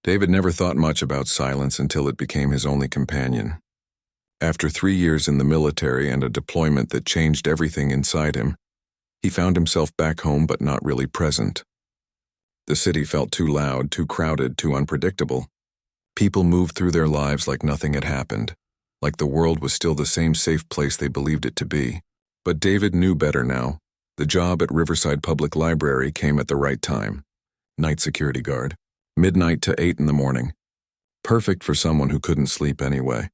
David never thought much about silence until it became his only companion. After 3 years in the military and a deployment that changed everything inside him, he found himself back home but not really present. The city felt too loud, too crowded, too unpredictable. People moved through their lives like nothing had happened, like the world was still the same safe place they believed it to be. But David knew better now. The job at Riverside Public Library came at the right time. Night security guard. Midnight to 8 in the morning. Perfect for someone who couldn't sleep anyway,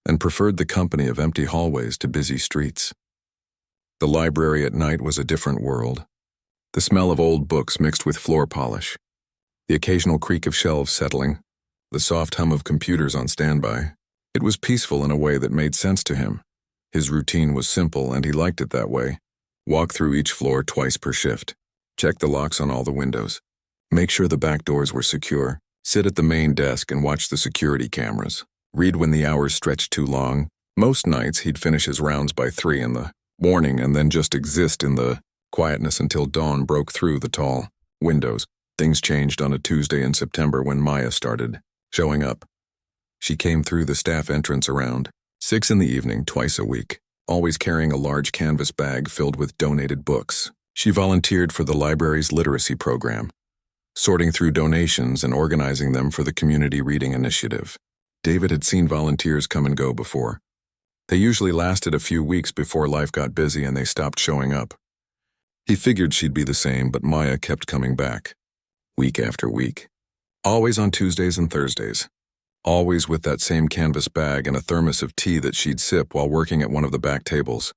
and preferred the company of empty hallways to busy streets. The library at night was a different world. The smell of old books mixed with floor polish. The occasional creak of shelves settling. The soft hum of computers on standby. It was peaceful in a way that made sense to him. His routine was simple and he liked it that way. Walk through each floor twice per shift. Check the locks on all the windows. Make sure the back doors were secure. Sit at the main desk and watch the security cameras. Read when the hours stretched too long. Most nights he'd finish his rounds by 3 in the morning and then just exist in the quietness until dawn broke through the tall windows. Things changed on a Tuesday in September when Maya started showing up. She came through the staff entrance around 6 in the evening twice a week, always carrying a large canvas bag filled with donated books. She volunteered for the library's literacy program, sorting through donations and organizing them for the community reading initiative. David had seen volunteers come and go before. They usually lasted a few weeks before life got busy and they stopped showing up. He figured she'd be the same, but Maya kept coming back, week after week. Always on Tuesdays and Thursdays. Always with that same canvas bag and a thermos of tea that she'd sip while working at one of the back tables.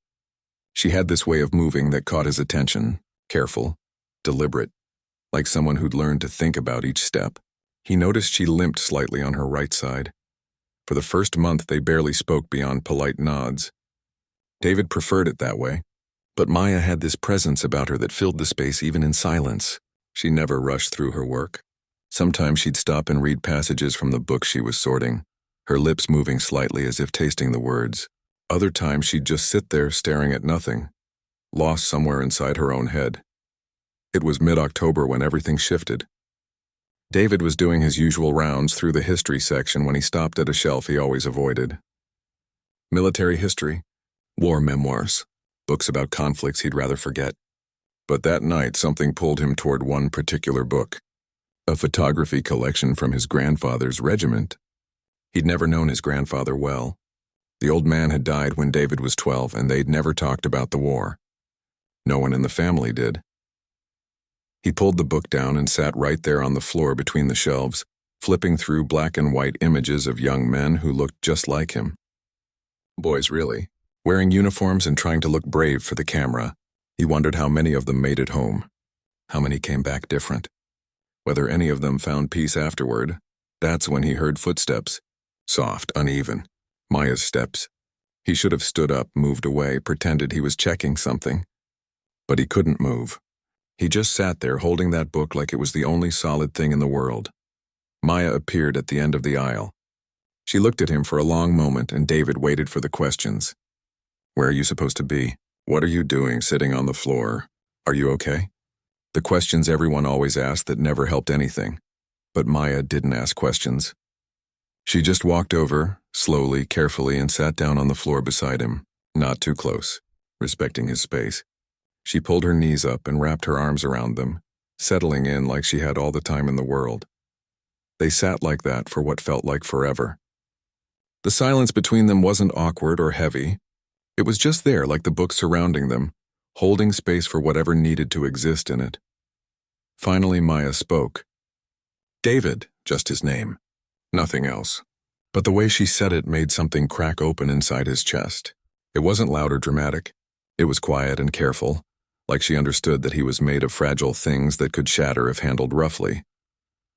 She had this way of moving that caught his attention, careful, deliberate, like someone who'd learned to think about each step. He noticed she limped slightly on her right side. For the first month, they barely spoke beyond polite nods. David preferred it that way, but Maya had this presence about her that filled the space even in silence. She never rushed through her work. Sometimes she'd stop and read passages from the book she was sorting, her lips moving slightly as if tasting the words. Other times she'd just sit there staring at nothing, lost somewhere inside her own head. It was mid-October when everything shifted. David was doing his usual rounds through the history section when he stopped at a shelf he always avoided. Military history, war memoirs, books about conflicts he'd rather forget. But that night something pulled him toward one particular book. A photography collection from his grandfather's regiment. He'd never known his grandfather well. The old man had died when David was 12, and they'd never talked about the war. No one in the family did. He pulled the book down and sat right there on the floor between the shelves, flipping through black and white images of young men who looked just like him. Boys, really. Wearing uniforms and trying to look brave for the camera. He wondered how many of them made it home. How many came back different. Whether any of them found peace afterward. That's when he heard footsteps. Soft, uneven. Maya's steps. He should have stood up, moved away, pretended he was checking something. But he couldn't move. He just sat there holding that book like it was the only solid thing in the world. Maya appeared at the end of the aisle. She looked at him for a long moment, and David waited for the questions. Where are you supposed to be? What are you doing sitting on the floor? Are you okay? The questions everyone always asked that never helped anything. But Maya didn't ask questions. She just walked over, slowly, carefully, and sat down on the floor beside him, not too close, respecting his space. She pulled her knees up and wrapped her arms around them, settling in like she had all the time in the world. They sat like that for what felt like forever. The silence between them wasn't awkward or heavy. It was just there, like the book surrounding them, holding space for whatever needed to exist in it. Finally, Maya spoke. David, just his name. Nothing else. But the way she said it made something crack open inside his chest. It wasn't loud or dramatic. It was quiet and careful, like she understood that he was made of fragile things that could shatter if handled roughly.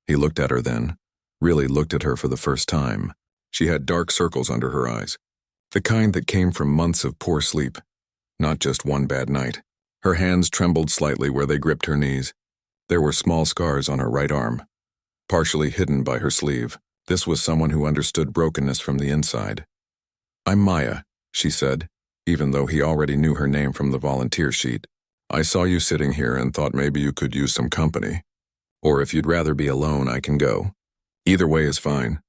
He looked at her then, really looked at her for the first time. She had dark circles under her eyes, the kind that came from months of poor sleep, not just one bad night. Her hands trembled slightly where they gripped her knees. There were small scars on her right arm, partially hidden by her sleeve. This was someone who understood brokenness from the inside. I'm Maya, she said, even though he already knew her name from the volunteer sheet. I saw you sitting here and thought maybe you could use some company. Or if you'd rather be alone, I can go. Either way is fine.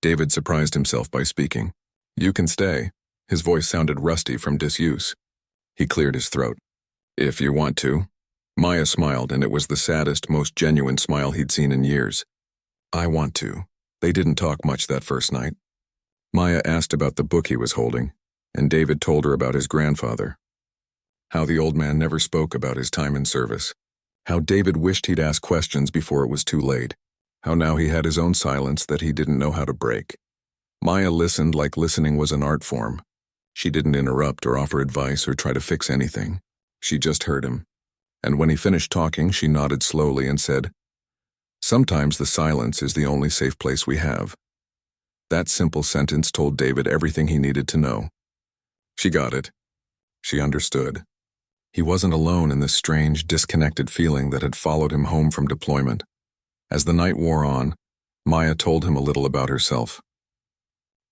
David surprised himself by speaking. You can stay. His voice sounded rusty from disuse. He cleared his throat. If you want to. Maya smiled, and it was the saddest, most genuine smile he'd seen in years. I want to. They didn't talk much that first night. Maya asked about the book he was holding, and David told her about his grandfather. How the old man never spoke about his time in service. How David wished he'd ask questions before it was too late. How now he had his own silence that he didn't know how to break. Maya listened like listening was an art form. She didn't interrupt or offer advice or try to fix anything. She just heard him. And when he finished talking, she nodded slowly and said, Sometimes the silence is the only safe place we have. That simple sentence told David everything he needed to know. She got it. She understood. He wasn't alone in this strange, disconnected feeling that had followed him home from deployment. As the night wore on, Maya told him a little about herself.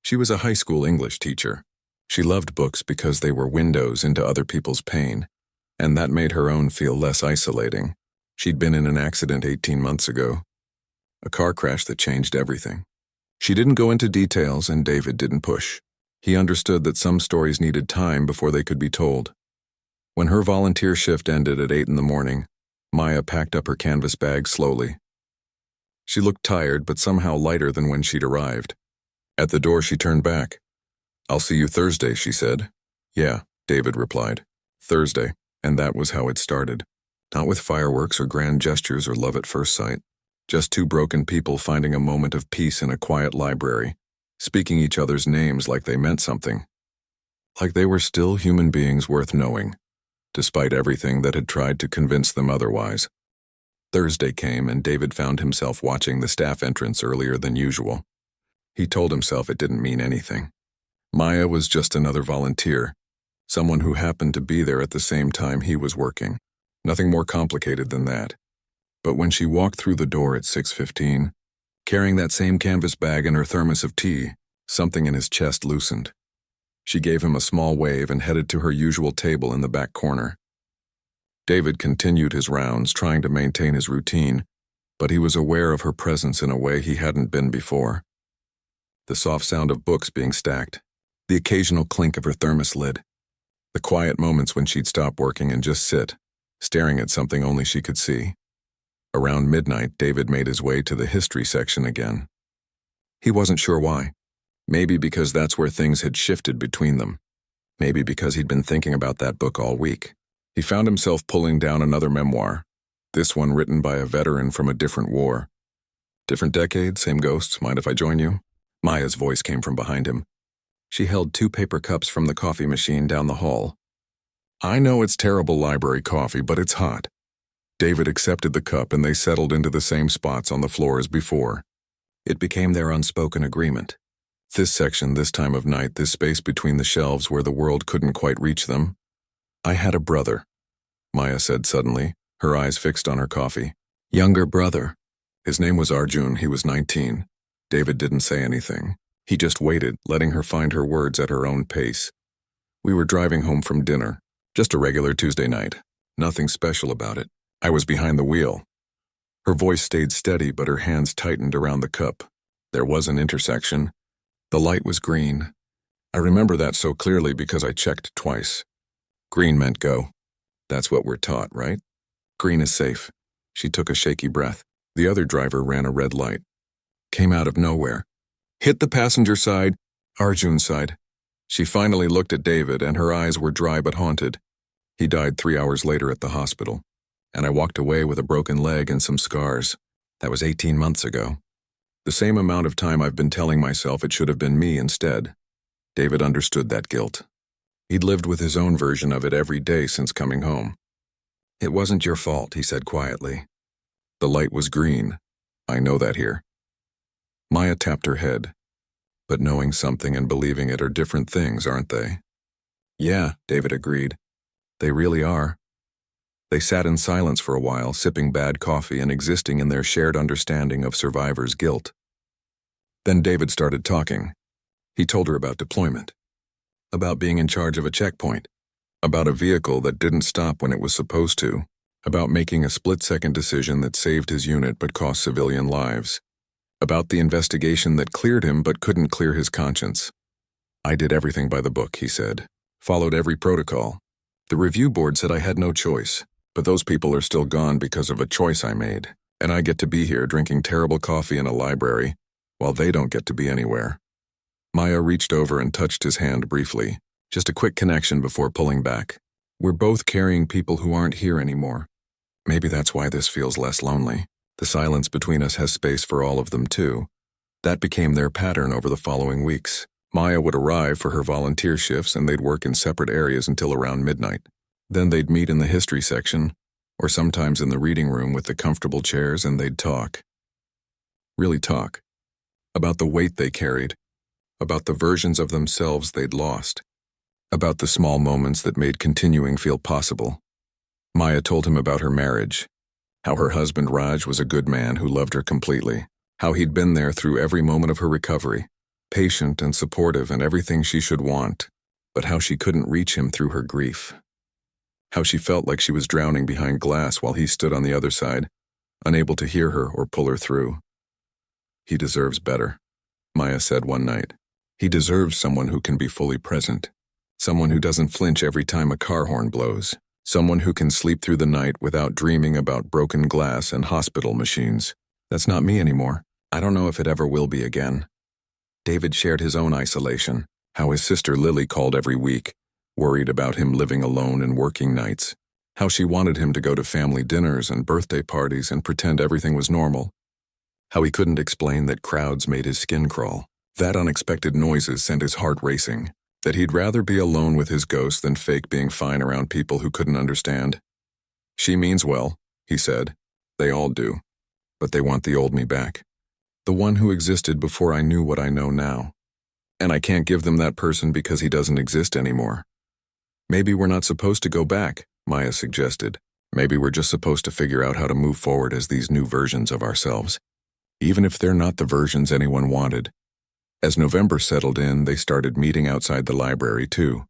She was a high school English teacher. She loved books because they were windows into other people's pain, and that made her own feel less isolating. She'd been in an accident 18 months ago. A car crash that changed everything. She didn't go into details, and David didn't push. He understood that some stories needed time before they could be told. When her volunteer shift ended at 8 in the morning, Maya packed up her canvas bag slowly. She looked tired, but somehow lighter than when she'd arrived. At the door, she turned back. I'll see you Thursday, she said. Yeah, David replied. Thursday, and that was how it started. Not with fireworks or grand gestures or love at first sight. Just two broken people finding a moment of peace in a quiet library, speaking each other's names like they meant something. Like they were still human beings worth knowing, despite everything that had tried to convince them otherwise. Thursday came, and David found himself watching the staff entrance earlier than usual. He told himself it didn't mean anything. Maya was just another volunteer, someone who happened to be there at the same time he was working. Nothing more complicated than that. But when she walked through the door at 6:15, carrying that same canvas bag and her thermos of tea, something in his chest loosened. She gave him a small wave and headed to her usual table in the back corner. David continued his rounds, trying to maintain his routine, but he was aware of her presence in a way he hadn't been before. The soft sound of books being stacked, the occasional clink of her thermos lid, the quiet moments when she'd stop working and just sit, staring at something only she could see. Around midnight, David made his way to the history section again. He wasn't sure why. Maybe because that's where things had shifted between them. Maybe because he'd been thinking about that book all week. He found himself pulling down another memoir, this one written by a veteran from a different war. Different decade, same ghosts, mind if I join you? Maya's voice came from behind him. She held 2 paper cups from the coffee machine down the hall. I know it's terrible library coffee, but it's hot. David accepted the cup, and they settled into the same spots on the floor as before. It became their unspoken agreement. This section, this time of night, this space between the shelves where the world couldn't quite reach them. I had a brother, Maya said suddenly, her eyes fixed on her coffee. Younger brother. His name was Arjun. He was 19. David didn't say anything. He just waited, letting her find her words at her own pace. We were driving home from dinner. Just a regular Tuesday night. Nothing special about it. I was behind the wheel. Her voice stayed steady, but her hands tightened around the cup. There was an intersection. The light was green. I remember that so clearly because I checked twice. Green meant go. That's what we're taught, right? Green is safe. She took a shaky breath. The other driver ran a red light. Came out of nowhere. Hit the passenger side, Arjun's side. She finally looked at David, and her eyes were dry but haunted. He died 3 hours later at the hospital, and I walked away with a broken leg and some scars. That was 18 months ago. The same amount of time I've been telling myself it should have been me instead. David understood that guilt. He'd lived with his own version of it every day since coming home. It wasn't your fault, he said quietly. The light was green. I know that here. Maya tapped her head. But knowing something and believing it are different things, aren't they? Yeah, David agreed. They really are. They sat in silence for a while, sipping bad coffee and existing in their shared understanding of survivors' guilt. Then David started talking. He told her about deployment, about being in charge of a checkpoint, about a vehicle that didn't stop when it was supposed to, about making a split-second decision that saved his unit but cost civilian lives. about the investigation that cleared him but couldn't clear his conscience. "I did everything by the book," he said. "Followed every protocol. The review board said I had no choice, but those people are still gone because of a choice I made, and I get to be here drinking terrible coffee in a library, while they don't get to be anywhere." Maya reached over and touched his hand briefly, just a quick connection before pulling back. "We're both carrying people who aren't here anymore. Maybe that's why this feels less lonely. The silence between us has space for all of them too." That became their pattern over the following weeks. Maya would arrive for her volunteer shifts and they'd work in separate areas until around midnight. Then they'd meet in the history section, or sometimes in the reading room with the comfortable chairs, and they'd talk. Really talk. About the weight they carried. About the versions of themselves they'd lost. About the small moments that made continuing feel possible. Maya told him about her marriage. How her husband Raj was a good man who loved her completely. How he'd been there through every moment of her recovery. Patient and supportive and everything she should want. But how she couldn't reach him through her grief. How she felt like she was drowning behind glass while he stood on the other side, unable to hear her or pull her through. "He deserves better," Maya said one night. "He deserves someone who can be fully present. Someone who doesn't flinch every time a car horn blows. Someone who can sleep through the night without dreaming about broken glass and hospital machines. That's not me anymore. I don't know if it ever will be again." David shared his own isolation, how his sister Lily called every week, worried about him living alone and working nights, how she wanted him to go to family dinners and birthday parties and pretend everything was normal, how he couldn't explain that crowds made his skin crawl, that unexpected noises sent his heart racing, that he'd rather be alone with his ghost than fake being fine around people who couldn't understand. "She means well," he said. "They all do. But they want the old me back. The one who existed before I knew what I know now. And I can't give them that person because he doesn't exist anymore." "Maybe we're not supposed to go back," Maya suggested. "Maybe we're just supposed to figure out how to move forward as these new versions of ourselves, even if they're not the versions anyone wanted." As November settled in, they started meeting outside the library too.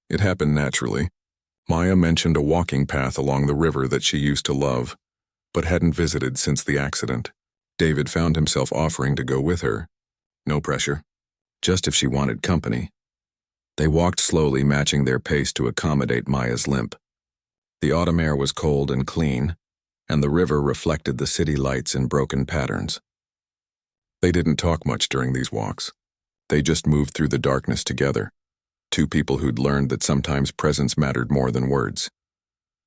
It happened naturally. Maya mentioned a walking path along the river that she used to love, but hadn't visited since the accident. David found himself offering to go with her. No pressure. Just if she wanted company. They walked slowly, matching their pace to accommodate Maya's limp. The autumn air was cold and clean, and the river reflected the city lights in broken patterns. They didn't talk much during these walks. They just moved through the darkness together. Two people who'd learned that sometimes presence mattered more than words.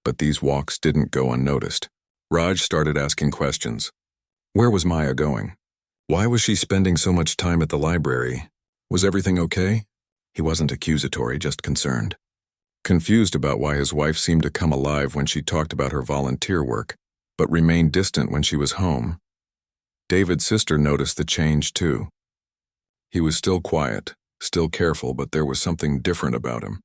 But these walks didn't go unnoticed. Raj started asking questions. Where was Maya going? Why was she spending so much time at the library? Was everything okay? He wasn't accusatory, just concerned. Confused about why his wife seemed to come alive when she talked about her volunteer work, but remained distant when she was home. David's sister noticed the change too. He was still quiet, still careful, but there was something different about him.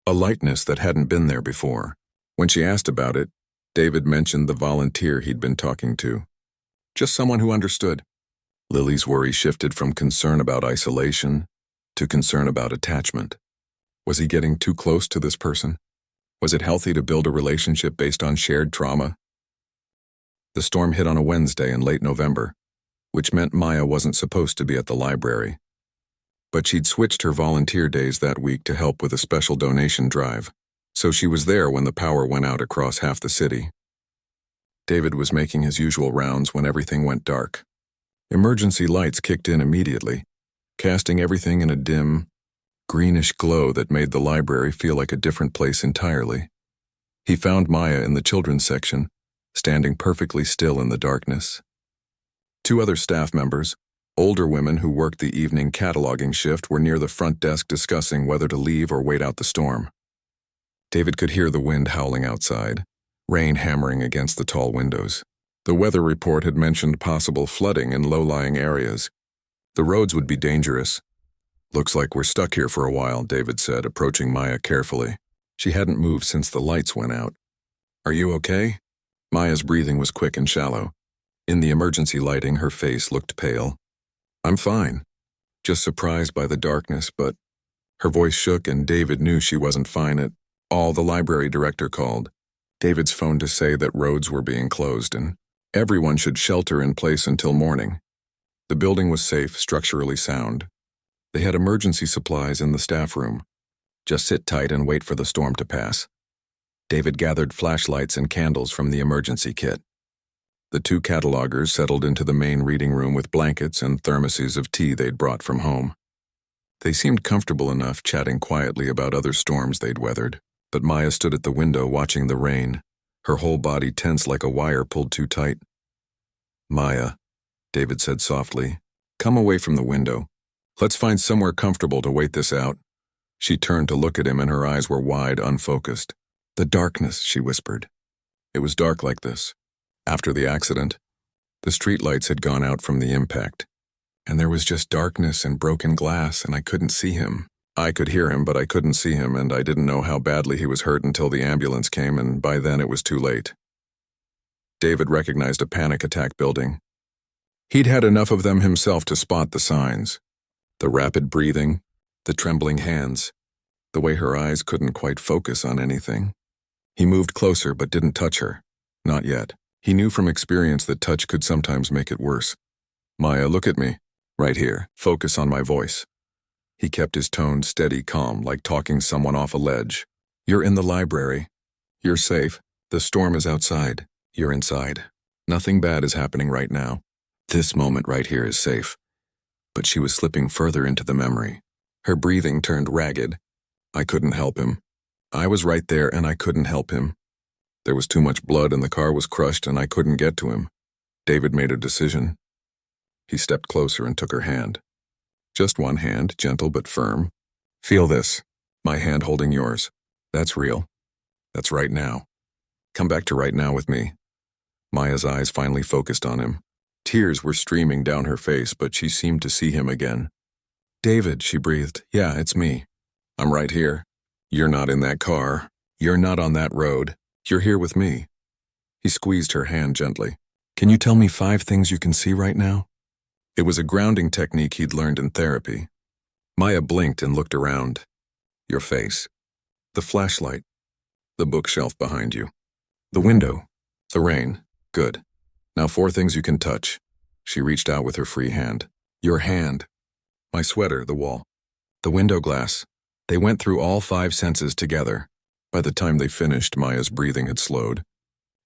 A lightness that hadn't been there before. When she asked about it, David mentioned the volunteer he'd been talking to. Just someone who understood. Lily's worry shifted from concern about isolation to concern about attachment. Was he getting too close to this person? Was it healthy to build a relationship based on shared trauma? The storm hit on a Wednesday in late November, which meant Maya wasn't supposed to be at the library. But she'd switched her volunteer days that week to help with a special donation drive, so she was there when the power went out across half the city. David was making his usual rounds when everything went dark. Emergency lights kicked in immediately, casting everything in a dim, greenish glow that made the library feel like a different place entirely. He found Maya in the children's section, standing perfectly still in the darkness. Two other staff members, older women who worked the evening cataloging shift, were near the front desk discussing whether to leave or wait out the storm. David could hear the wind howling outside, rain hammering against the tall windows. The weather report had mentioned possible flooding in low-lying areas. The roads would be dangerous. "Looks like we're stuck here for a while," David said, approaching Maya carefully. She hadn't moved since the lights went out. "Are you okay?" Maya's breathing was quick and shallow. In the emergency lighting, her face looked pale. "I'm fine. Just surprised by the darkness, but..." Her voice shook and David knew she wasn't fine at all. The library director called David's phone to say that roads were being closed and everyone should shelter in place until morning. The building was safe, structurally sound. They had emergency supplies in the staff room. Just sit tight and wait for the storm to pass. David gathered flashlights and candles from the emergency kit. The two catalogers settled into the main reading room with blankets and thermoses of tea they'd brought from home. They seemed comfortable enough, chatting quietly about other storms they'd weathered, but Maya stood at the window watching the rain, her whole body tense like a wire pulled too tight. "Maya," David said softly, "come away from the window. Let's find somewhere comfortable to wait this out." She turned to look at him and her eyes were wide, unfocused. "The darkness," she whispered. It was dark like this. After the accident, the streetlights had gone out from the impact, and there was just darkness and broken glass, and I couldn't see him. I could hear him, but I couldn't see him, and I didn't know how badly he was hurt until the ambulance came, and by then it was too late. David recognized a panic attack building. He'd had enough of them himself to spot the signs. The rapid breathing, the trembling hands, the way her eyes couldn't quite focus on anything. He moved closer but didn't touch her. Not yet. He knew from experience that touch could sometimes make it worse. "Maya, look at me. Right here. Focus on my voice." He kept his tone steady, calm, like talking someone off a ledge. "You're in the library. You're safe. The storm is outside. You're inside. Nothing bad is happening right now. This moment right here is safe." But she was slipping further into the memory. Her breathing turned ragged. I couldn't help him. I was right there and I couldn't help him. There was too much blood and the car was crushed and I couldn't get to him. David made a decision. He stepped closer and took her hand. Just one hand, gentle but firm. "Feel this. My hand holding yours. That's real. That's right now. Come back to right now with me." Maya's eyes finally focused on him. Tears were streaming down her face, but she seemed to see him again. "David," she breathed. "Yeah, it's me. I'm right here. You're not in that car. You're not on that road. You're here with me." He squeezed her hand gently. "Can you tell me 5 things you can see right now?" It was a grounding technique he'd learned in therapy. Maya blinked and looked around. "Your face. The flashlight. The bookshelf behind you. The window. The rain. Good. Now 4 things you can touch." She reached out with her free hand. "Your hand. My sweater, the wall. The window glass." They went through all 5 senses together. By the time they finished, Maya's breathing had slowed.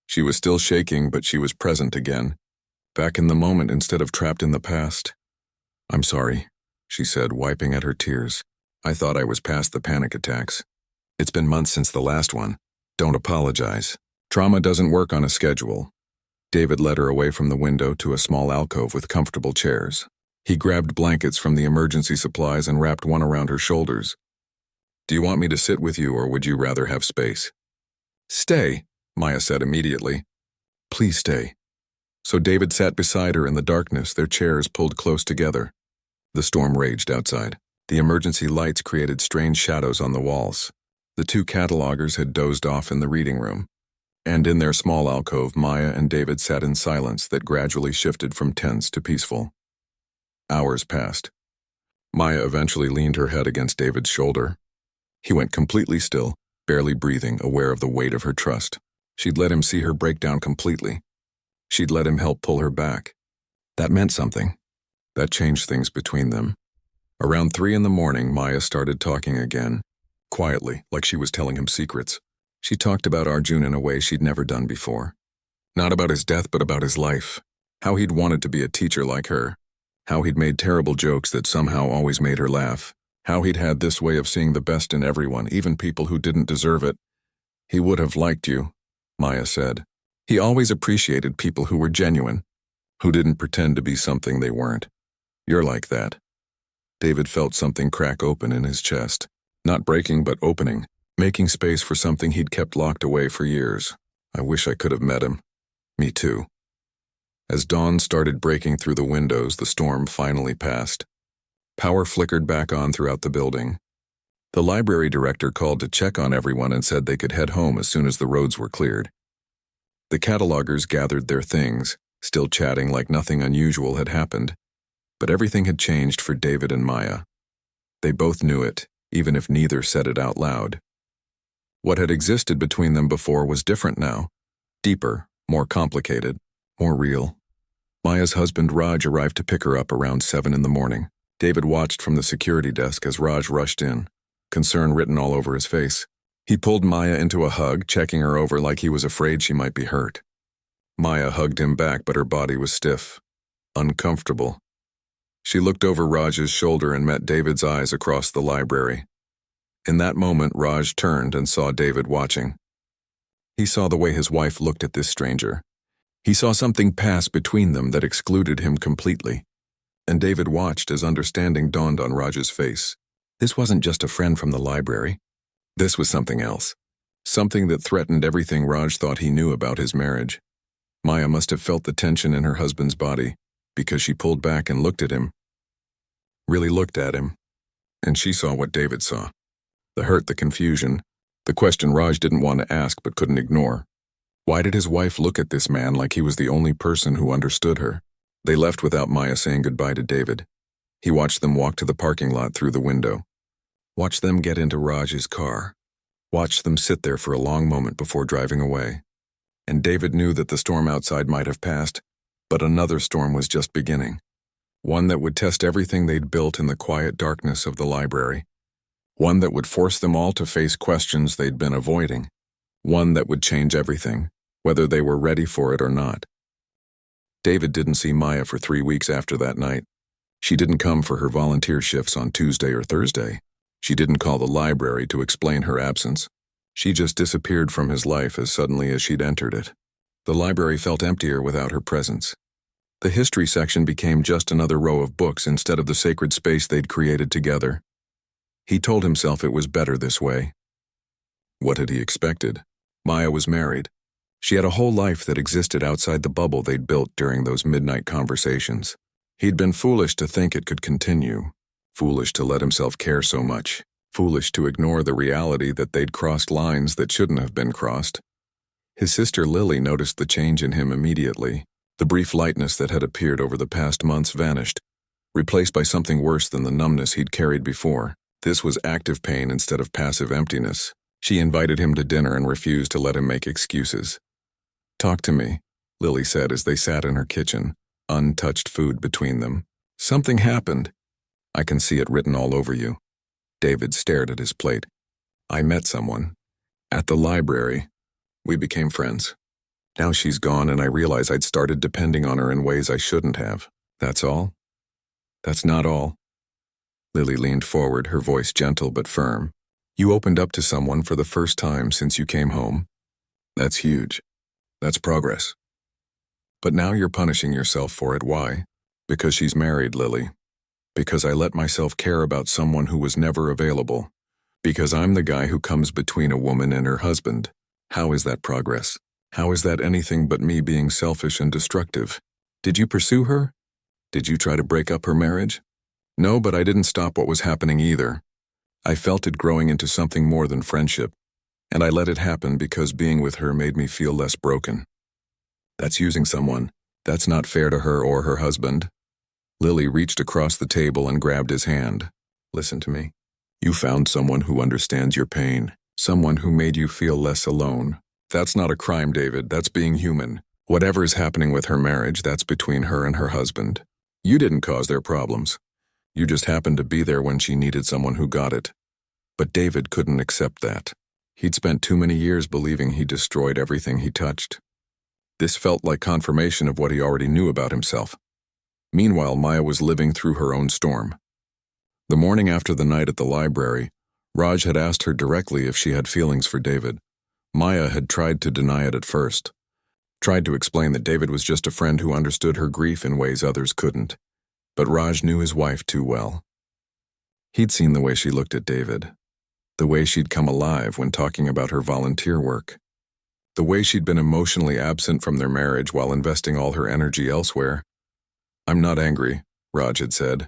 She was still shaking, but she was present again. Back in the moment instead of trapped in the past. "I'm sorry," she said, wiping at her tears. "I thought I was past the panic attacks. It's been months since the last one. Don't apologize. Trauma doesn't work on a schedule." David led her away from the window to a small alcove with comfortable chairs. He grabbed blankets from the emergency supplies and wrapped one around her shoulders. "Do you want me to sit with you or would you rather have space?" "Stay," Maya said immediately. "Please stay." So David sat beside her in the darkness, their chairs pulled close together. The storm raged outside. The emergency lights created strange shadows on the walls. The two catalogers had dozed off in the reading room. And in their small alcove, Maya and David sat in silence that gradually shifted from tense to peaceful. Hours passed. Maya eventually leaned her head against David's shoulder. He went completely still, barely breathing, aware of the weight of her trust. She'd let him see her break down completely. She'd let him help pull her back. That meant something. That changed things between them. Around 3 in the morning, Maya started talking again, quietly, like she was telling him secrets. She talked about Arjun in a way she'd never done before. Not about his death, but about his life. How he'd wanted to be a teacher like her. How he'd made terrible jokes that somehow always made her laugh. How he'd had this way of seeing the best in everyone, even people who didn't deserve it. "He would have liked you," Maya said. "He always appreciated people who were genuine, who didn't pretend to be something they weren't. You're like that." David felt something crack open in his chest. Not breaking, but opening, making space for something he'd kept locked away for years. "I wish I could have met him." "Me too." As dawn started breaking through the windows, the storm finally passed. Power flickered back on throughout the building. The library director called to check on everyone and said they could head home as soon as the roads were cleared. The catalogers gathered their things, still chatting like nothing unusual had happened. But everything had changed for David and Maya. They both knew it, even if neither said it out loud. What had existed between them before was different now. Deeper, more complicated, more real. Maya's husband Raj arrived to pick her up around 7 in the morning. David watched from the security desk as Raj rushed in, concern written all over his face. He pulled Maya into a hug, checking her over like he was afraid she might be hurt. Maya hugged him back, but her body was stiff, uncomfortable. She looked over Raj's shoulder and met David's eyes across the library. In that moment, Raj turned and saw David watching. He saw the way his wife looked at this stranger. He saw something pass between them that excluded him completely. And David watched as understanding dawned on Raj's face. This wasn't just a friend from the library. This was something else. Something that threatened everything Raj thought he knew about his marriage. Maya must have felt the tension in her husband's body, because she pulled back and looked at him. Really looked at him. And she saw what David saw. The hurt, the confusion, the question Raj didn't want to ask but couldn't ignore. Why did his wife look at this man like he was the only person who understood her? They left without Maya saying goodbye to David. He watched them walk to the parking lot through the window. Watched them get into Raj's car. Watched them sit there for a long moment before driving away. And David knew that the storm outside might have passed, but another storm was just beginning. One that would test everything they'd built in the quiet darkness of the library. One that would force them all to face questions they'd been avoiding. One that would change everything, whether they were ready for it or not. David didn't see Maya for 3 weeks after that night. She didn't come for her volunteer shifts on Tuesday or Thursday. She didn't call the library to explain her absence. She just disappeared from his life as suddenly as she'd entered it. The library felt emptier without her presence. The history section became just another row of books instead of the sacred space they'd created together. He told himself it was better this way. What had he expected? Maya was married. She had a whole life that existed outside the bubble they'd built during those midnight conversations. He'd been foolish to think it could continue. Foolish to let himself care so much. Foolish to ignore the reality that they'd crossed lines that shouldn't have been crossed. His sister Lily noticed the change in him immediately. The brief lightness that had appeared over the past months vanished, replaced by something worse than the numbness he'd carried before. This was active pain instead of passive emptiness. She invited him to dinner and refused to let him make excuses. "Talk to me," Lily said as they sat in her kitchen, untouched food between them. "Something happened. I can see it written all over you." David stared at his plate. "I met someone. At the library. We became friends. Now she's gone and I realize I'd started depending on her in ways I shouldn't have. That's all?" "That's not all." Lily leaned forward, her voice gentle but firm. "You opened up to someone for the first time since you came home. That's huge. That's progress. But now you're punishing yourself for it. Why? Because she's married, Lily. Because I let myself care about someone who was never available. Because I'm the guy who comes between a woman and her husband. How is that progress? How is that anything but me being selfish and destructive? Did you pursue her? Did you try to break up her marriage? No, but I didn't stop what was happening either. I felt it growing into something more than friendship, and I let it happen because being with her made me feel less broken. That's using someone. That's not fair to her or her husband." Lily reached across the table and grabbed his hand. "Listen to me. You found someone who understands your pain, someone who made you feel less alone. That's not a crime, David. That's being human. Whatever is happening with her marriage, that's between her and her husband. You didn't cause their problems. You just happened to be there when she needed someone who got it." But David couldn't accept that. He'd spent too many years believing he destroyed everything he touched. This felt like confirmation of what he already knew about himself. Meanwhile, Maya was living through her own storm. The morning after the night at the library, Raj had asked her directly if she had feelings for David. Maya had tried to deny it at first, tried to explain that David was just a friend who understood her grief in ways others couldn't. But Raj knew his wife too well. He'd seen the way she looked at David, the way she'd come alive when talking about her volunteer work, the way she'd been emotionally absent from their marriage while investing all her energy elsewhere. "I'm not angry," Raj had said,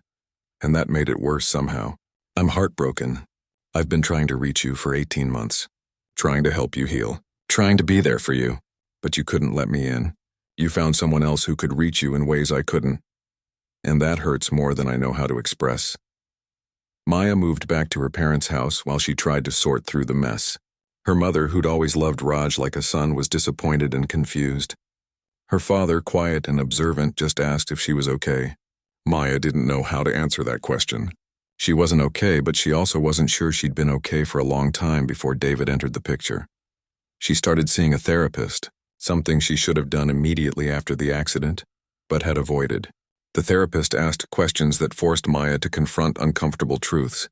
and that made it worse somehow. "I'm heartbroken. I've been trying to reach you for 18 months, trying to help you heal, trying to be there for you, but you couldn't let me in. You found someone else who could reach you in ways I couldn't. And that hurts more than I know how to express." Maya moved back to her parents' house while she tried to sort through the mess. Her mother, who'd always loved Raj like a son, was disappointed and confused. Her father, quiet and observant, just asked if she was okay. Maya didn't know how to answer that question. She wasn't okay, but she also wasn't sure she'd been okay for a long time before David entered the picture. She started seeing a therapist, something she should have done immediately after the accident, but had avoided. The therapist asked questions that forced Maya to confront uncomfortable truths.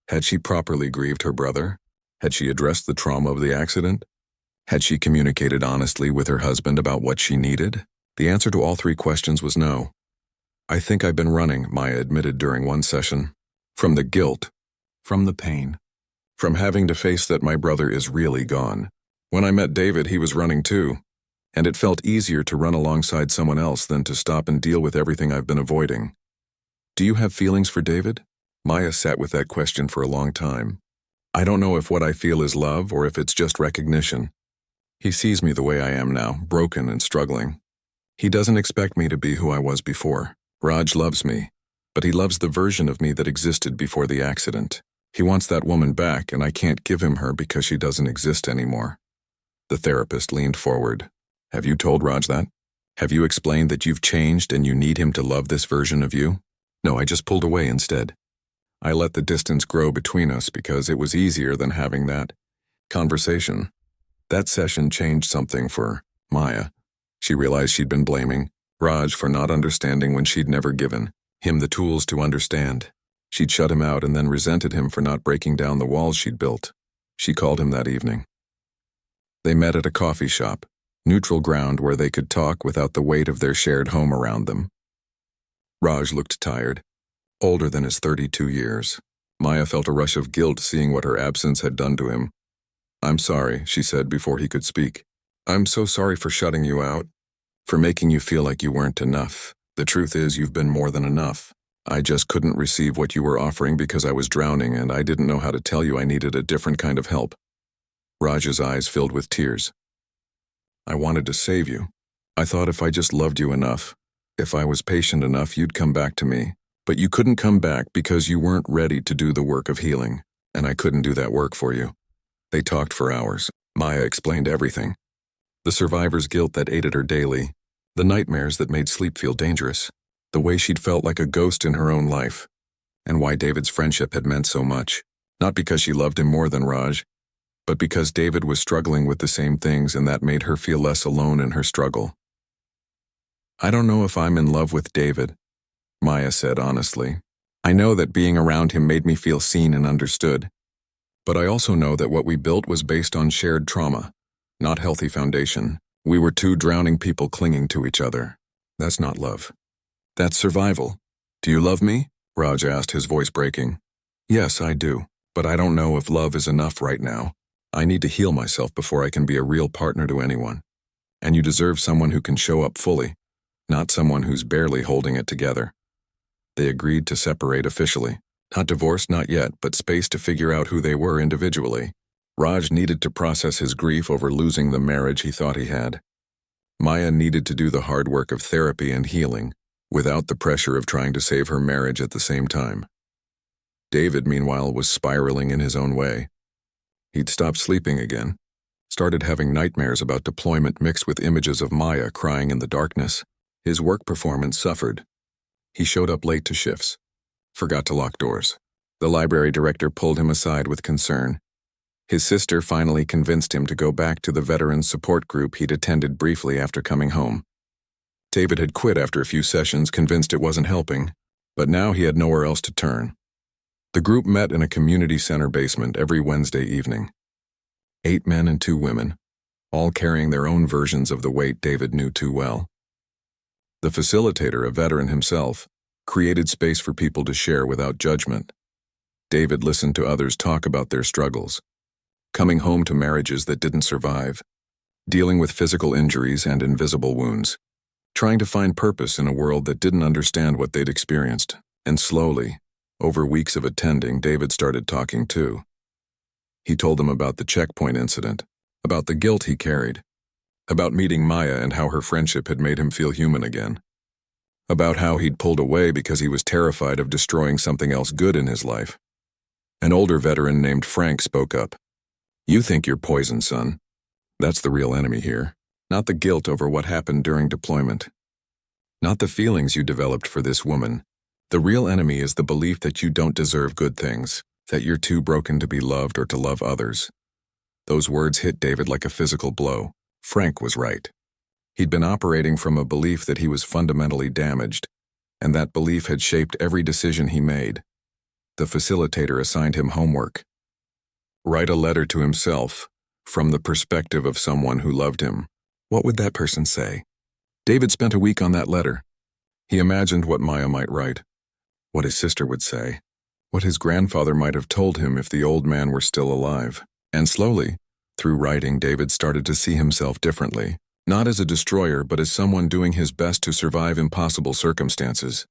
Had she properly grieved her brother? Had she addressed the trauma of the accident? Had she communicated honestly with her husband about what she needed? The answer to all three questions was no. "I think I've been running," Maya admitted during one session. "From the guilt, from the pain, from having to face that my brother is really gone. When I met David, he was running too, and it felt easier to run alongside someone else than to stop and deal with everything I've been avoiding." "Do you have feelings for David?" Maya sat with that question for a long time. "I don't know if what I feel is love or if it's just recognition. He sees me the way I am now, broken and struggling. He doesn't expect me to be who I was before. Raj loves me, but he loves the version of me that existed before the accident. He wants that woman back, and I can't give him her because she doesn't exist anymore." The therapist leaned forward. "Have you told Raj that? Have you explained that you've changed and you need him to love this version of you?" "No, I just pulled away instead. I let the distance grow between us because it was easier than having that conversation." That session changed something for Maya. She realized she'd been blaming Raj for not understanding when she'd never given him the tools to understand. She'd shut him out and then resented him for not breaking down the walls she'd built. She called him that evening. They met at a coffee shop, neutral ground where they could talk without the weight of their shared home around them. Raj looked tired, older than his 32 years. Maya felt a rush of guilt seeing what her absence had done to him. "I'm sorry," she said before he could speak. "I'm so sorry for shutting you out, for making you feel like you weren't enough. The truth is, you've been more than enough. I just couldn't receive what you were offering because I was drowning, and I didn't know how to tell you I needed a different kind of help." Raj's eyes filled with tears. "I wanted to save you. I thought if I just loved you enough, if I was patient enough, you'd come back to me. But you couldn't come back because you weren't ready to do the work of healing, and I couldn't do that work for you." They talked for hours. Maya explained everything. The survivor's guilt that ate at her daily, the nightmares that made sleep feel dangerous, the way she'd felt like a ghost in her own life, and why David's friendship had meant so much. Not because she loved him more than Raj, but because David was struggling with the same things, and that made her feel less alone in her struggle. "I don't know if I'm in love with David," Maya said honestly. "I know that being around him made me feel seen and understood. But I also know that what we built was based on shared trauma, not healthy foundation. We were two drowning people clinging to each other. That's not love. That's survival." "Do you love me?" Raj asked, his voice breaking. "Yes, I do, but I don't know if love is enough right now. I need to heal myself before I can be a real partner to anyone. And you deserve someone who can show up fully, not someone who's barely holding it together." They agreed to separate officially. Not divorced, not yet, but space to figure out who they were individually. Raj needed to process his grief over losing the marriage he thought he had. Maya needed to do the hard work of therapy and healing, without the pressure of trying to save her marriage at the same time. David, meanwhile, was spiraling in his own way. He'd stopped sleeping again, started having nightmares about deployment mixed with images of Maya crying in the darkness. His work performance suffered. He showed up late to shifts, forgot to lock doors. The library director pulled him aside with concern. His sister finally convinced him to go back to the veterans support group he'd attended briefly after coming home. David had quit after a few sessions, convinced it wasn't helping, but now he had nowhere else to turn. The group met in a community center basement every Wednesday evening. 8 men and 2 women, all carrying their own versions of the weight David knew too well. The facilitator, a veteran himself, created space for people to share without judgment. David listened to others talk about their struggles, coming home to marriages that didn't survive, dealing with physical injuries and invisible wounds, trying to find purpose in a world that didn't understand what they'd experienced. And slowly, over weeks of attending, David started talking too. He told them about the checkpoint incident, about the guilt he carried, about meeting Maya and how her friendship had made him feel human again, about how he'd pulled away because he was terrified of destroying something else good in his life. An older veteran named Frank spoke up. "You think you're poison, son. That's the real enemy here. Not the guilt over what happened during deployment. Not the feelings you developed for this woman. The real enemy is the belief that you don't deserve good things, that you're too broken to be loved or to love others. Those words hit David like a physical blow. Frank was right. He'd been operating from a belief that he was fundamentally damaged, and that belief had shaped every decision he made. The facilitator assigned him homework. Write a letter to himself, from the perspective of someone who loved him. What would that person say? David spent a week on that letter. He imagined what Maya might write, what his sister would say, what his grandfather might have told him if the old man were still alive. And slowly, through writing, David started to see himself differently, not as a destroyer, but as someone doing his best to survive impossible circumstances.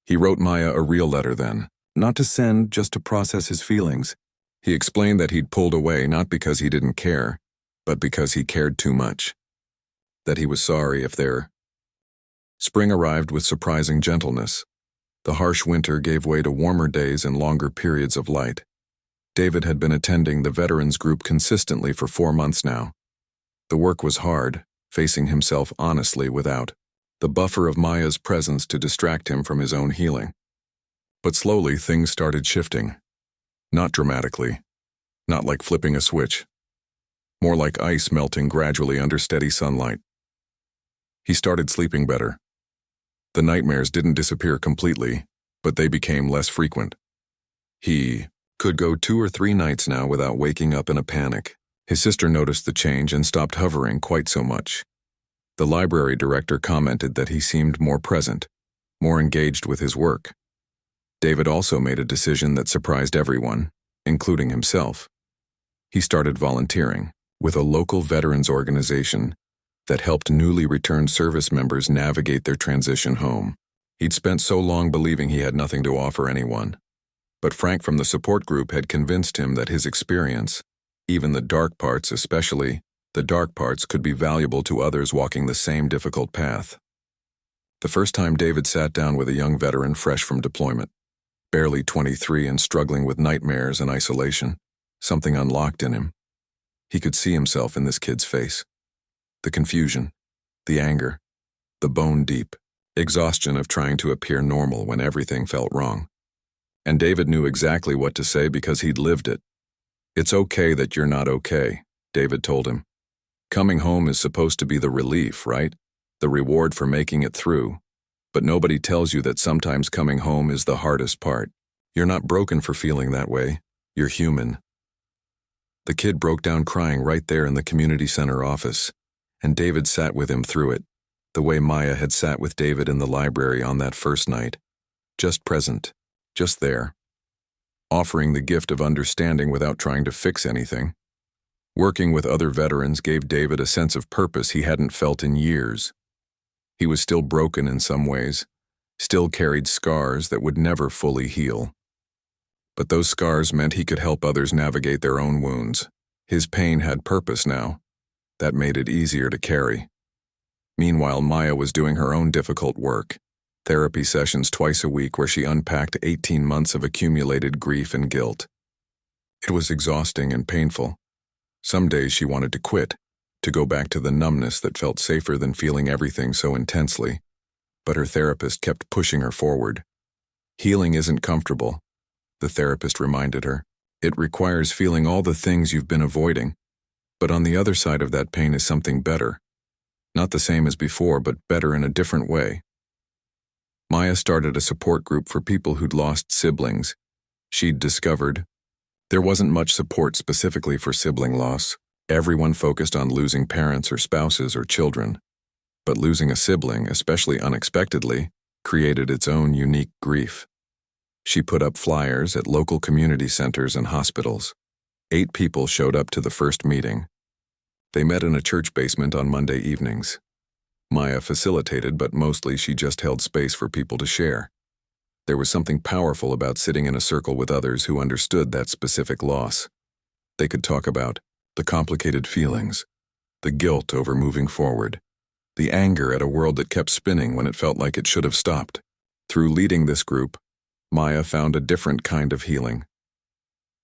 He wrote Maya a real letter then, not to send, just to process his feelings. He explained that he'd pulled away not because he didn't care, but because he cared too much. That he was sorry if their spring arrived with surprising gentleness. The harsh winter gave way to warmer days and longer periods of light. David had been attending the veterans group consistently for 4 months now. The work was hard, facing himself honestly without the buffer of Maya's presence to distract him from his own healing. But slowly things started shifting. Not dramatically, not like flipping a switch. More like ice melting gradually under steady sunlight. He started sleeping better. The nightmares didn't disappear completely, but they became less frequent. He could go 2 or 3 nights now without waking up in a panic. His sister noticed the change and stopped hovering quite so much. The library director commented that he seemed more present, more engaged with his work. David also made a decision that surprised everyone, including himself. He started volunteering with a local veterans organization that helped newly returned service members navigate their transition home. He'd spent so long believing he had nothing to offer anyone. But Frank from the support group had convinced him that his experience, even the dark parts, especially the dark parts, could be valuable to others walking the same difficult path. The first time David sat down with a young veteran fresh from deployment, barely 23 and struggling with nightmares and isolation, something unlocked in him. He could see himself in this kid's face. The confusion, the anger, the bone-deep exhaustion of trying to appear normal when everything felt wrong. And David knew exactly what to say because he'd lived it. It's okay that you're not okay, David told him. Coming home is supposed to be the relief, right? The reward for making it through. But nobody tells you that sometimes coming home is the hardest part. You're not broken for feeling that way. You're human. The kid broke down crying right there in the community center office, and David sat with him through it, the way Maya had sat with David in the library on that first night. Just present, just there, offering the gift of understanding without trying to fix anything. Working with other veterans gave David a sense of purpose he hadn't felt in years. He was still broken in some ways, still carried scars that would never fully heal. But those scars meant he could help others navigate their own wounds. His pain had purpose now. That made it easier to carry. Meanwhile, Maya was doing her own difficult work. Therapy sessions twice a week where she unpacked 18 months of accumulated grief and guilt. It was exhausting and painful. Some days she wanted to quit, to go back to the numbness that felt safer than feeling everything so intensely. But her therapist kept pushing her forward. Healing isn't comfortable, the therapist reminded her. It requires feeling all the things you've been avoiding. But on the other side of that pain is something better. Not the same as before, but better in a different way. Maya started a support group for people who'd lost siblings. She'd discovered there wasn't much support specifically for sibling loss. Everyone focused on losing parents or spouses or children. But losing a sibling, especially unexpectedly, created its own unique grief. She put up flyers at local community centers and hospitals. 8 people showed up to the first meeting. They met in a church basement on Monday evenings. Maya facilitated, but mostly she just held space for people to share. There was something powerful about sitting in a circle with others who understood that specific loss. They could talk about the complicated feelings, the guilt over moving forward, the anger at a world that kept spinning when it felt like it should have stopped. Through leading this group, Maya found a different kind of healing.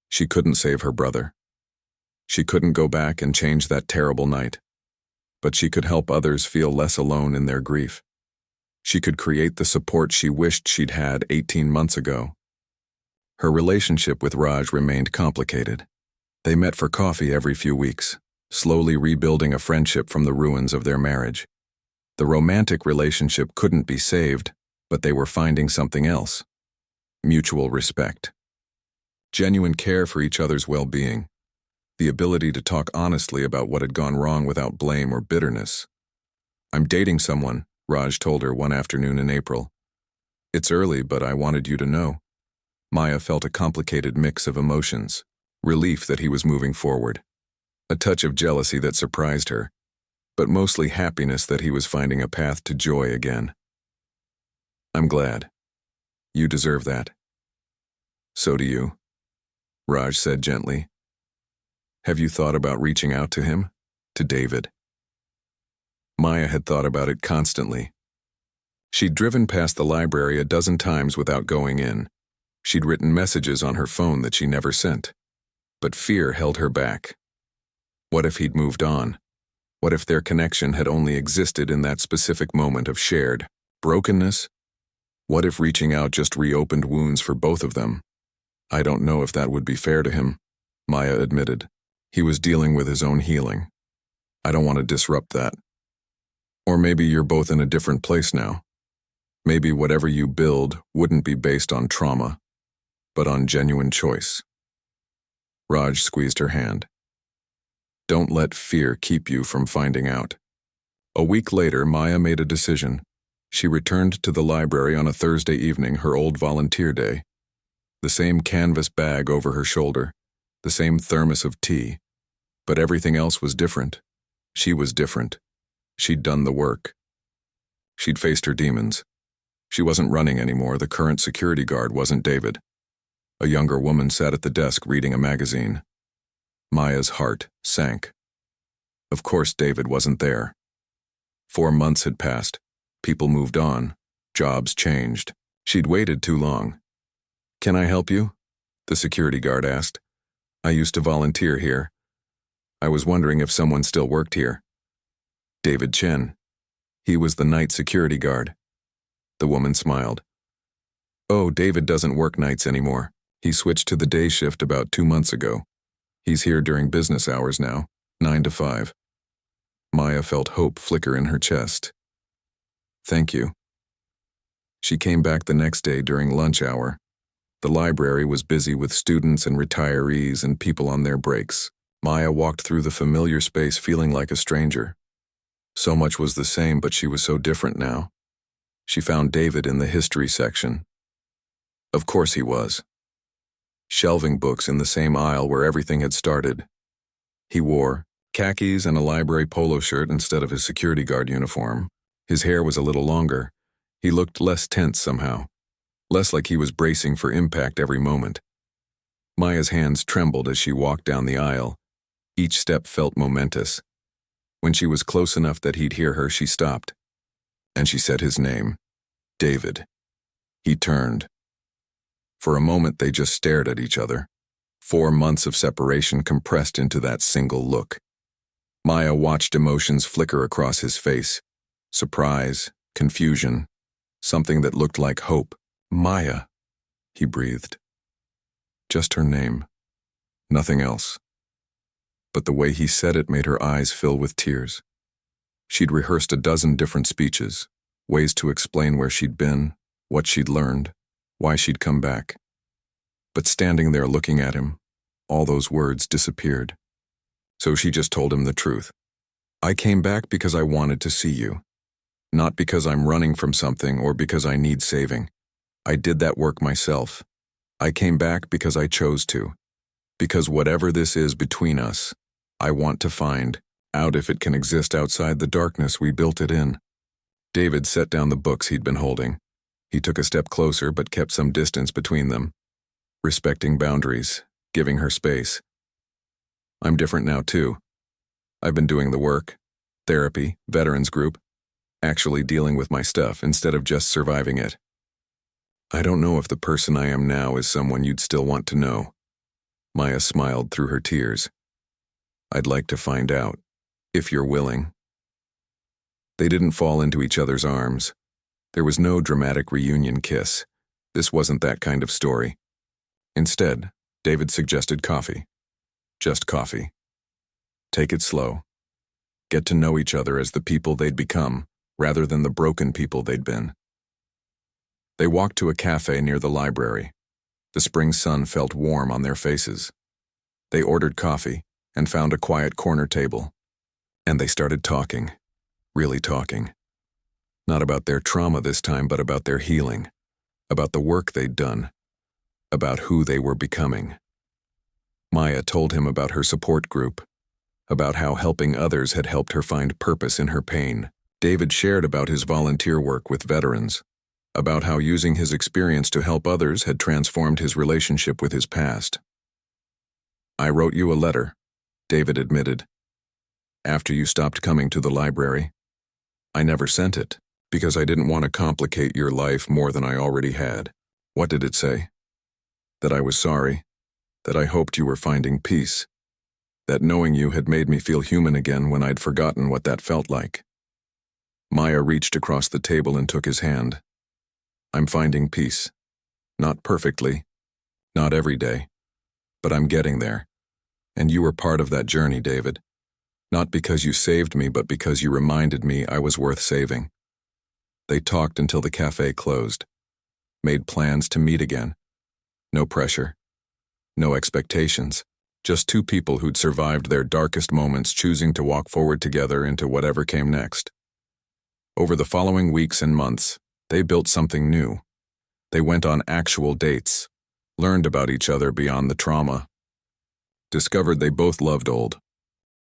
She couldn't save her brother. She couldn't go back and change that terrible night. but she could help others feel less alone in their grief. She could create the support she wished she'd had 18 months ago. Her relationship with Raj remained complicated. They met for coffee every few weeks, slowly rebuilding a friendship from the ruins of their marriage. The romantic relationship couldn't be saved, but they were finding something else: mutual respect. Genuine care for each other's well-being. The ability to talk honestly about what had gone wrong without blame or bitterness. "I'm dating someone," Raj told her one afternoon in April. "It's early, but I wanted you to know." Maya felt a complicated mix of emotions: relief that he was moving forward, a touch of jealousy that surprised her, but mostly happiness that he was finding a path to joy again. "I'm glad. You deserve that." "So do you," Raj said gently. "Have you thought about reaching out to him? To David?" Maya had thought about it constantly. She'd driven past the library a dozen times without going in. She'd written messages on her phone that she never sent. But fear held her back. What if he'd moved on? What if their connection had only existed in that specific moment of shared brokenness? What if reaching out just reopened wounds for both of them? "I don't know if that would be fair to him," Maya admitted. "He was dealing with his own healing. I don't want to disrupt that. Or maybe you're both in a different place now. Maybe whatever you build wouldn't be based on trauma, but on genuine choice." Raj squeezed her hand. "Don't let fear keep you from finding out." A week later, Maya made a decision. She returned to the library on a Thursday evening, her old volunteer day. The same canvas bag over her shoulder, the same thermos of tea. But everything else was different. She was different. She'd done the work. She'd faced her demons. She wasn't running anymore. The current security guard wasn't David. A younger woman sat at the desk reading a magazine. Maya's heart sank. Of course David wasn't there. 4 months had passed. People moved on. Jobs changed. She'd waited too long. "Can I help you?" the security guard asked. "I used to volunteer here. I was wondering if someone still worked here." "David Chen. He was the night security guard." The woman smiled. "Oh, David doesn't work nights anymore. He switched to the day shift about 2 months ago. He's here during business hours now, 9 to 5. Maya felt hope flicker in her chest. "Thank you." She came back the next day during lunch hour. The library was busy with students and retirees and people on their breaks. Maya walked through the familiar space feeling like a stranger. So much was the same, but she was so different now. She found David in the history section. Of course he was. Shelving books in the same aisle where everything had started. He wore khakis and a library polo shirt instead of his security guard uniform. His hair was a little longer. He looked less tense somehow, less like he was bracing for impact every moment. Maya's hands trembled as she walked down the aisle. Each step felt momentous. When she was close enough that he'd hear her, she stopped. And she said his name, David. He turned. For a moment, they just stared at each other. 4 months of separation compressed into that single look. Maya watched emotions flicker across his face. Surprise, confusion, something that looked like hope. "Maya," he breathed. Just her name. Nothing else. But the way he said it made her eyes fill with tears. She'd rehearsed a dozen different speeches, ways to explain where she'd been, what she'd learned, why she'd come back. But standing there looking at him, all those words disappeared. So she just told him the truth. "I came back because I wanted to see you. Not because I'm running from something or because I need saving. I did that work myself. I came back because I chose to. Because whatever this is between us, I want to find out if it can exist outside the darkness we built it in." David set down the books he'd been holding. He took a step closer but kept some distance between them, respecting boundaries, giving her space. "I'm different now too. I've been doing the work, therapy, veterans group, actually dealing with my stuff instead of just surviving it. I don't know if the person I am now is someone you'd still want to know." Maya smiled through her tears. "I'd like to find out, if you're willing." They didn't fall into each other's arms. There was no dramatic reunion kiss. This wasn't that kind of story. Instead, David suggested coffee. Just coffee. Take it slow. Get to know each other as the people they'd become, rather than the broken people they'd been. They walked to a cafe near the library. The spring sun felt warm on their faces. They ordered coffee and found a quiet corner table. And they started talking. Really talking. Not about their trauma this time, but about their healing. About the work they'd done. About who they were becoming. Maya told him about her support group. About how helping others had helped her find purpose in her pain. David shared about his volunteer work with veterans. About how using his experience to help others had transformed his relationship with his past. "I wrote you a letter," David admitted. "After you stopped coming to the library. I never sent it, because I didn't want to complicate your life more than I already had." "What did it say?" "That I was sorry. That I hoped you were finding peace. That knowing you had made me feel human again when I'd forgotten what that felt like." Maya reached across the table and took his hand. "I'm finding peace. Not perfectly. Not every day. But I'm getting there. And you were part of that journey, David. Not because you saved me, but because you reminded me I was worth saving." They talked until the cafe closed. Made plans to meet again. No pressure. No expectations. Just two people who'd survived their darkest moments choosing to walk forward together into whatever came next. Over the following weeks and months, they built something new. They went on actual dates, learned about each other beyond the trauma, discovered they both loved old,